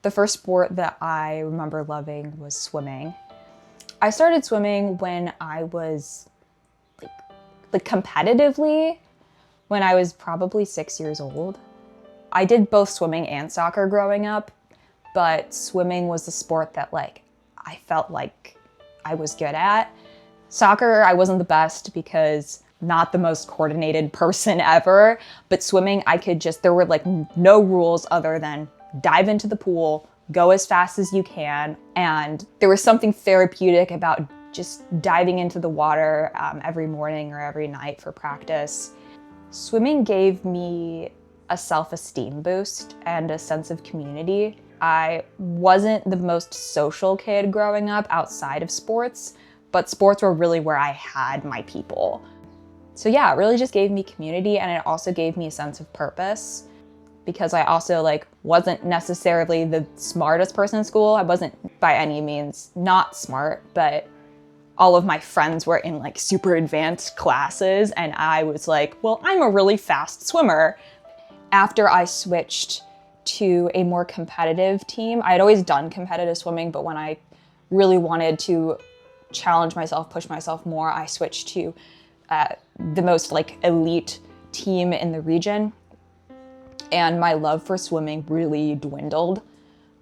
The first sport that I remember loving was swimming. I started swimming when I was like competitively when I was probably 6 years old. I did both swimming and soccer growing up, but swimming was the sport that I felt like I was good at. Soccer, I wasn't the best because not the most coordinated person ever, but swimming, there were no rules other than dive into the pool, go as fast as you can. And there was something therapeutic about just diving into the water every morning or every night for practice. Swimming gave me a self-esteem boost and a sense of community. I wasn't the most social kid growing up outside of sports, but sports were really where I had my people. So yeah, it really just gave me community, and it also gave me a sense of purpose, because I also wasn't necessarily the smartest person in school. I wasn't by any means not smart, but all of my friends were in super advanced classes, and I was well, I'm a really fast swimmer. After I switched to a more competitive team, I had always done competitive swimming, but when I really wanted to challenge myself, push myself more, I switched to the most elite team in the region. And my love for swimming really dwindled.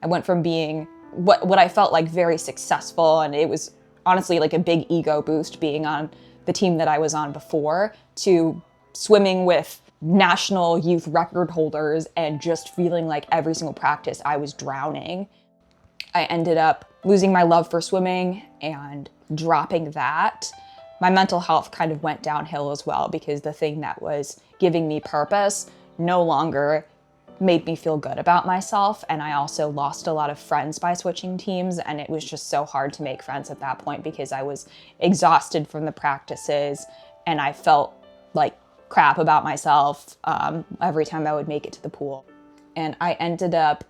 I went from being what I felt very successful, and it was honestly a big ego boost being on the team that I was on before, to swimming with national youth record holders and just feeling like every single practice I was drowning. I ended up losing my love for swimming and dropping that. My mental health kind of went downhill as well, because the thing that was giving me purpose no longer made me feel good about myself. And I also lost a lot of friends by switching teams, and it was just so hard to make friends at that point because I was exhausted from the practices and I felt like crap about myself every time I would make it to the pool. And I ended up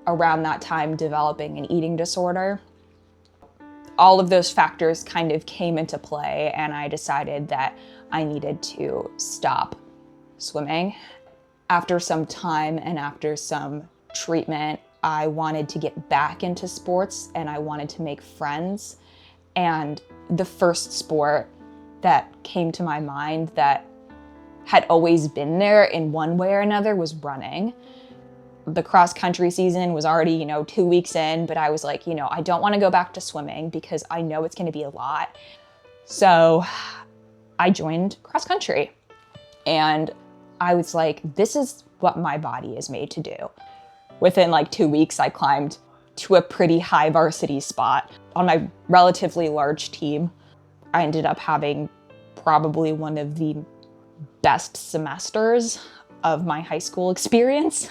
around that time developing an eating disorder. All of those factors kind of came into play, and I decided that I needed to stop swimming. After some time and after some treatment, I wanted to get back into sports and I wanted to make friends. And the first sport that came to my mind that had always been there in one way or another was running. The cross-country season was already, 2 weeks in, but I was I don't want to go back to swimming because I know it's going to be a lot. So I joined cross-country, and I was this is what my body is made to do. Within 2 weeks, I climbed to a pretty high varsity spot on my relatively large team. I ended up having probably one of the best semesters of my high school experience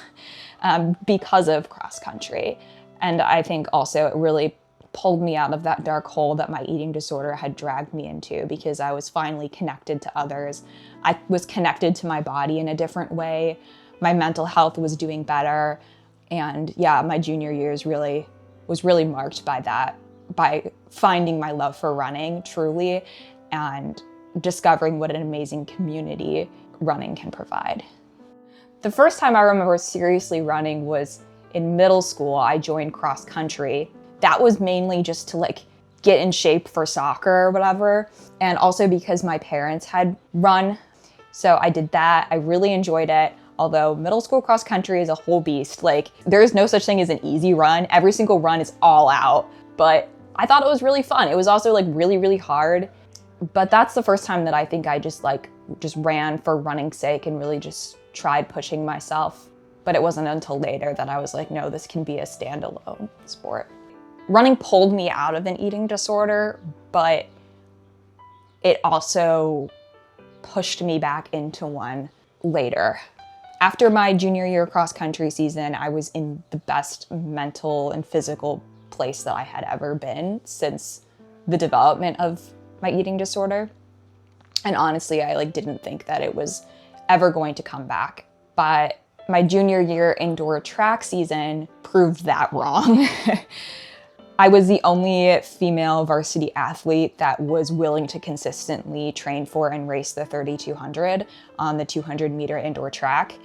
because of cross country. And I think also it really pulled me out of that dark hole that my eating disorder had dragged me into, because I was finally connected to others. I was connected to my body in a different way. My mental health was doing better. And yeah, my junior year was really marked by that, by finding my love for running truly and discovering what an amazing community running can provide. The first time I remember seriously running was in middle school. I joined cross country. That was mainly just to get in shape for soccer or whatever, and also because my parents had run. So I did that. I really enjoyed it. Although middle school cross country is a whole beast. There is no such thing as an easy run. Every single run is all out, but I thought it was really fun. It was also really, really hard. But that's the first time that I think I just ran for running's sake and really just tried pushing myself. But it wasn't until later that I was no, this can be a standalone sport. Running pulled me out of an eating disorder, but it also pushed me back into one later. After my junior year cross-country season, I was in the best mental and physical place that I had ever been since the development of my eating disorder. And honestly, I didn't think that it was ever going to come back. But my junior year indoor track season proved that wrong. I was the only female varsity athlete that was willing to consistently train for and race the 3,200 on the 200-meter indoor track.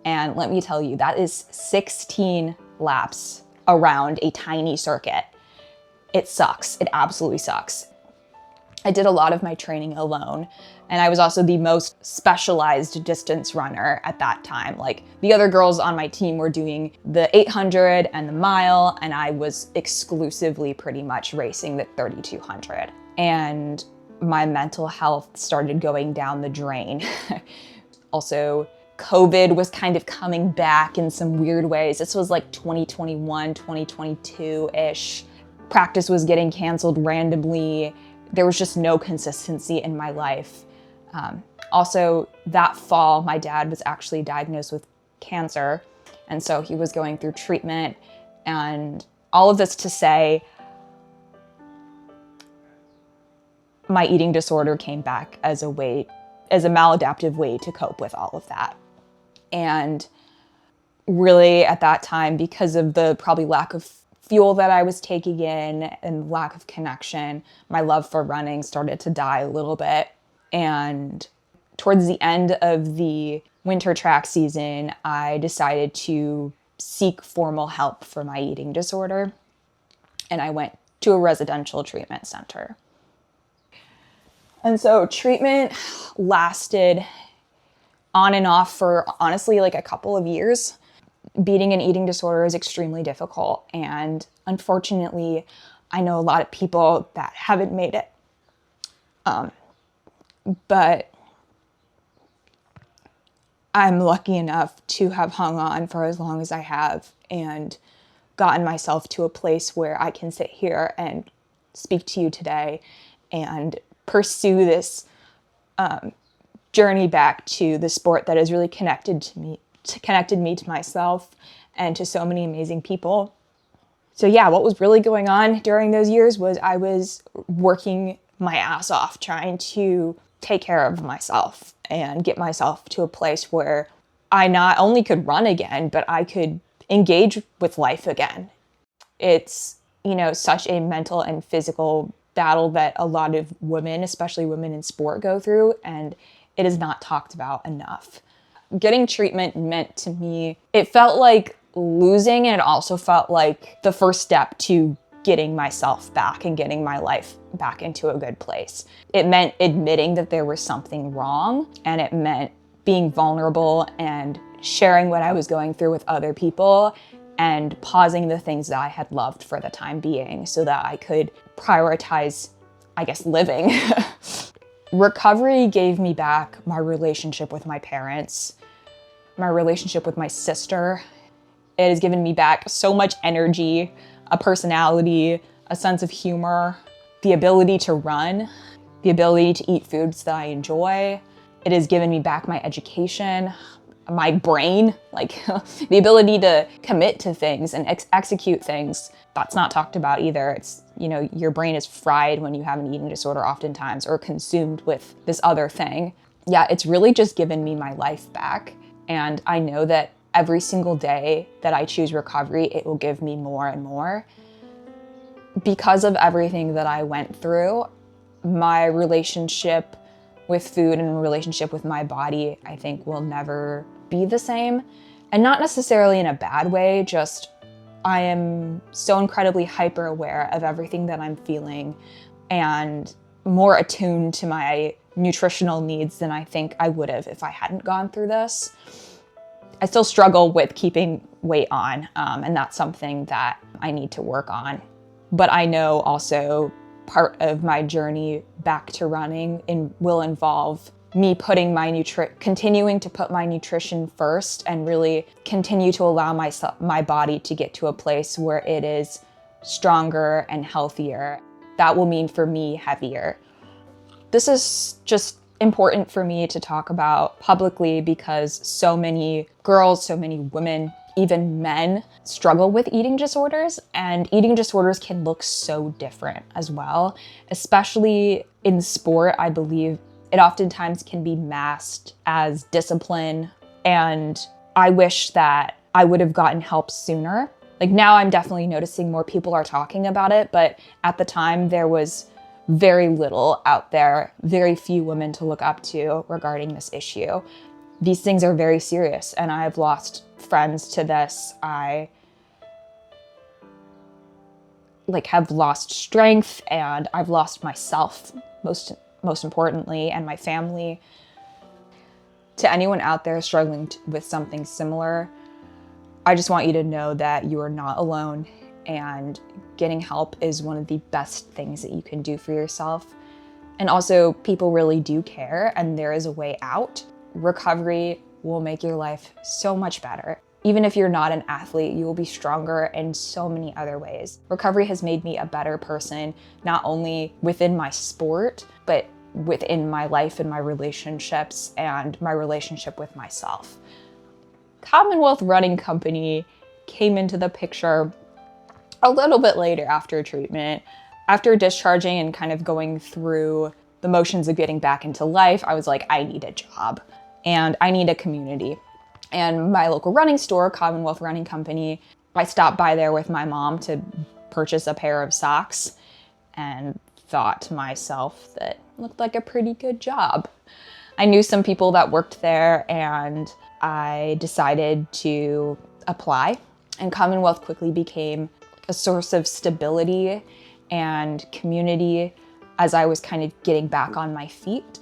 And let me tell you, that is 16 laps around a tiny circuit. It sucks. It absolutely sucks. I did a lot of my training alone, and I was also the most specialized distance runner at that time. Like, the other girls on my team were doing the 800 and the mile, and I was exclusively pretty much racing the 3200. And my mental health started going down the drain. Also, COVID was kind of coming back in some weird ways. This was like 2021, 2022-ish. Practice was getting canceled randomly. There was just no consistency in my life. Also, that fall, my dad was actually diagnosed with cancer, and so he was going through treatment. And all of this to say, my eating disorder came back as a maladaptive way to cope with all of that. And really at that time, because of the probably lack of fuel that I was taking in and lack of connection, my love for running started to die a little bit. And towards the end of the winter track season, I decided to seek formal help for my eating disorder. And I went to a residential treatment center. And so treatment lasted on and off for honestly like a couple of years. Beating an eating disorder is extremely difficult, and unfortunately, I know a lot of people that haven't made it. But I'm lucky enough to have hung on for as long as I have and gotten myself to a place where I can sit here and speak to you today and pursue this journey back to the sport that has really connected me to myself and to so many amazing people. So yeah, what was really going on during those years was I was working my ass off trying to take care of myself and get myself to a place where I not only could run again, but I could engage with life again. It's, such a mental and physical battle that a lot of women, especially women in sport, go through, and it is not talked about enough. Getting treatment meant to me, it felt like losing, and it also felt like the first step to getting myself back and getting my life back into a good place. It meant admitting that there was something wrong, and it meant being vulnerable and sharing what I was going through with other people and pausing the things that I had loved for the time being so that I could prioritize, living. Recovery gave me back my relationship with my parents, my relationship with my sister. It has given me back so much energy, a personality, a sense of humor, the ability to run, the ability to eat foods that I enjoy. It has given me back my education, my brain, the ability to commit to things and execute things. That's not talked about either. It's, your brain is fried when you have an eating disorder oftentimes, or consumed with this other thing. Yeah, it's really just given me my life back. And I know that every single day that I choose recovery, it will give me more and more. Because of everything that I went through, my relationship with food and relationship with my body, I think, will never be the same. And not necessarily in a bad way, just I am so incredibly hyper aware of everything that I'm feeling and more attuned to my nutritional needs than I think I would have if I hadn't gone through this. I still struggle with keeping weight on, and that's something that I need to work on. But I know also part of my journey back to running will involve me continuing to put my nutrition first and really continue to allow my body to get to a place where it is stronger and healthier. That will mean for me heavier. This is just important for me to talk about publicly because so many girls, so many women, even men struggle with eating disorders, and eating disorders can look so different as well. Especially in sport, I believe it oftentimes can be masked as discipline, and I wish that I would have gotten help sooner. Now I'm definitely noticing more people are talking about it, but at the time there was very little out there, very few women to look up to regarding this issue. These things are very serious, and I've lost friends to this. I like have lost strength, and I've lost myself, most importantly, and my family. To anyone out there struggling with something similar, I just want you to know that you are not alone, and getting help is one of the best things that you can do for yourself. And also, people really do care, and there is a way out. Recovery will make your life so much better. Even if you're not an athlete, you will be stronger in so many other ways. Recovery has made me a better person, not only within my sport, but within my life and my relationships and my relationship with myself. Commonwealth Running Company came into the picture a little bit later after treatment. After discharging and kind of going through the motions of getting back into life, I was like, I need a job and I need a community. And my local running store, Commonwealth Running Company, I stopped by there with my mom to purchase a pair of socks and thought to myself that looked like a pretty good job. I knew some people that worked there, and I decided to apply. And Commonwealth quickly became a source of stability and community as I was kind of getting back on my feet.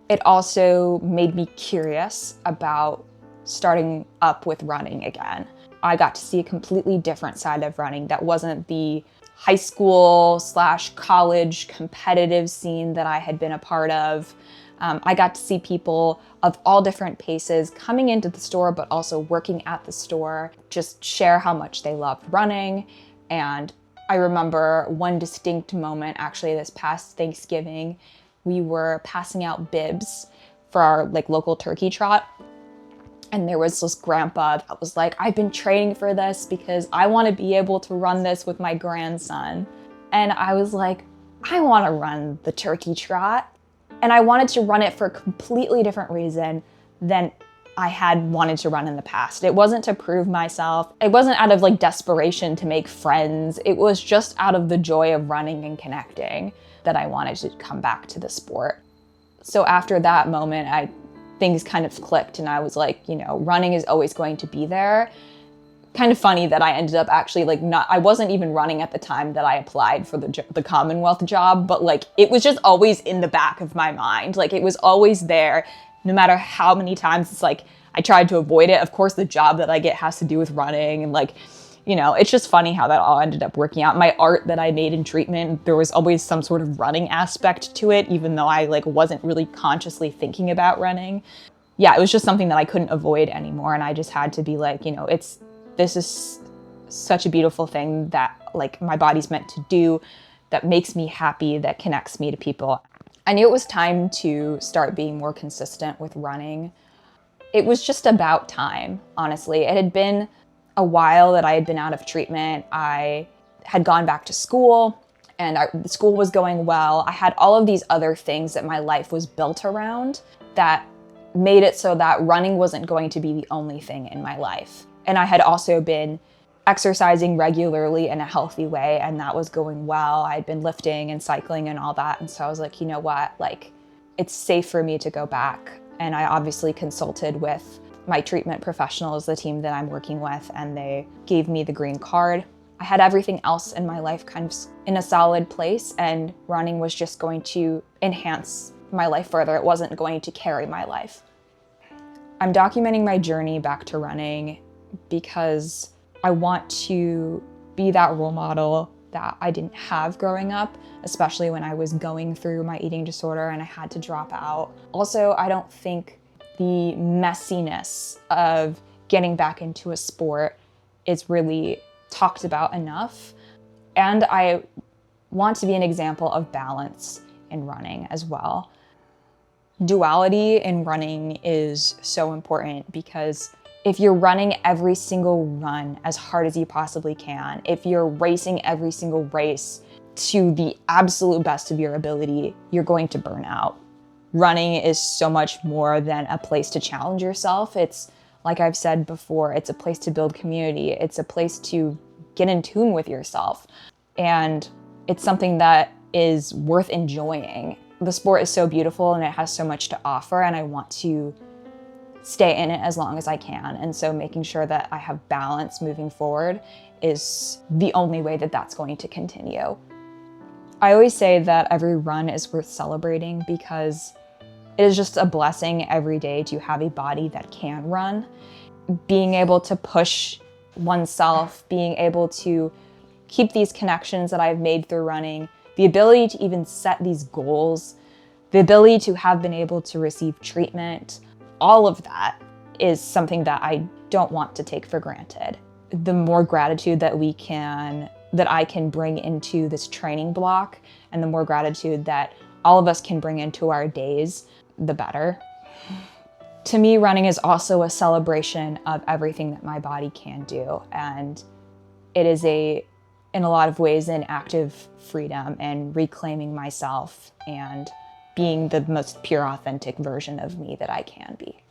It also made me curious about starting up with running again. I got to see a completely different side of running that wasn't the high school / college competitive scene that I had been a part of. I got to see people of all different paces coming into the store, but also working at the store, just share how much they loved running. And I remember one distinct moment, actually this past Thanksgiving, we were passing out bibs for our local turkey trot. And there was this grandpa that was like, I've been training for this because I want to be able to run this with my grandson. And I was like, I want to run the turkey trot. And I wanted to run it for a completely different reason than I had wanted to run in the past. It wasn't to prove myself. It wasn't out of desperation to make friends. It was just out of the joy of running and connecting that I wanted to come back to the sport. So after that moment, things kind of clicked, and I was like, running is always going to be there. Kind of funny that I ended up actually I wasn't even running at the time that I applied for the Commonwealth job, but it was just always in the back of my mind. It was always there, no matter how many times it's I tried to avoid it. Of course, the job that I get has to do with running, and it's just funny how that all ended up working out. My art that I made in treatment, there was always some sort of running aspect to it, even though I wasn't really consciously thinking about running. Yeah, it was just something that I couldn't avoid anymore, and I just had to be this is such a beautiful thing that my body's meant to do, that makes me happy, that connects me to people. I knew it was time to start being more consistent with running. It was just about time, honestly. It had been a while that I had been out of treatment. I had gone back to school, and the school was going well. I had all of these other things that my life was built around that made it so that running wasn't going to be the only thing in my life. And I had also been exercising regularly in a healthy way, and that was going well. I had been lifting and cycling and all that. And so I was like, you know what, it's safe for me to go back. And I obviously consulted with my treatment professionals, the team that I'm working with, and they gave me the green card. I had everything else in my life kind of in a solid place, and running was just going to enhance my life further. It wasn't going to carry my life. I'm documenting my journey back to running because I want to be that role model that I didn't have growing up, especially when I was going through my eating disorder and I had to drop out. Also, I don't think the messiness of getting back into a sport is really talked about enough. And I want to be an example of balance in running as well. Duality in running is so important, because if you're running every single run as hard as you possibly can, if you're racing every single race to the absolute best of your ability, you're going to burn out. Running is so much more than a place to challenge yourself. It's, like I've said before, it's a place to build community. It's a place to get in tune with yourself. And it's something that is worth enjoying. The sport is so beautiful and it has so much to offer, and I want to stay in it as long as I can. And so making sure that I have balance moving forward is the only way that that's going to continue. I always say that every run is worth celebrating because it is just a blessing every day to have a body that can run. Being able to push oneself, being able to keep these connections that I've made through running, the ability to even set these goals, the ability to have been able to receive treatment, all of that is something that I don't want to take for granted. The more gratitude that I can bring into this training block, and the more gratitude that all of us can bring into our days, the better. To me, running is also a celebration of everything that my body can do. And it is in a lot of ways, an act of freedom and reclaiming myself and being the most pure, authentic version of me that I can be.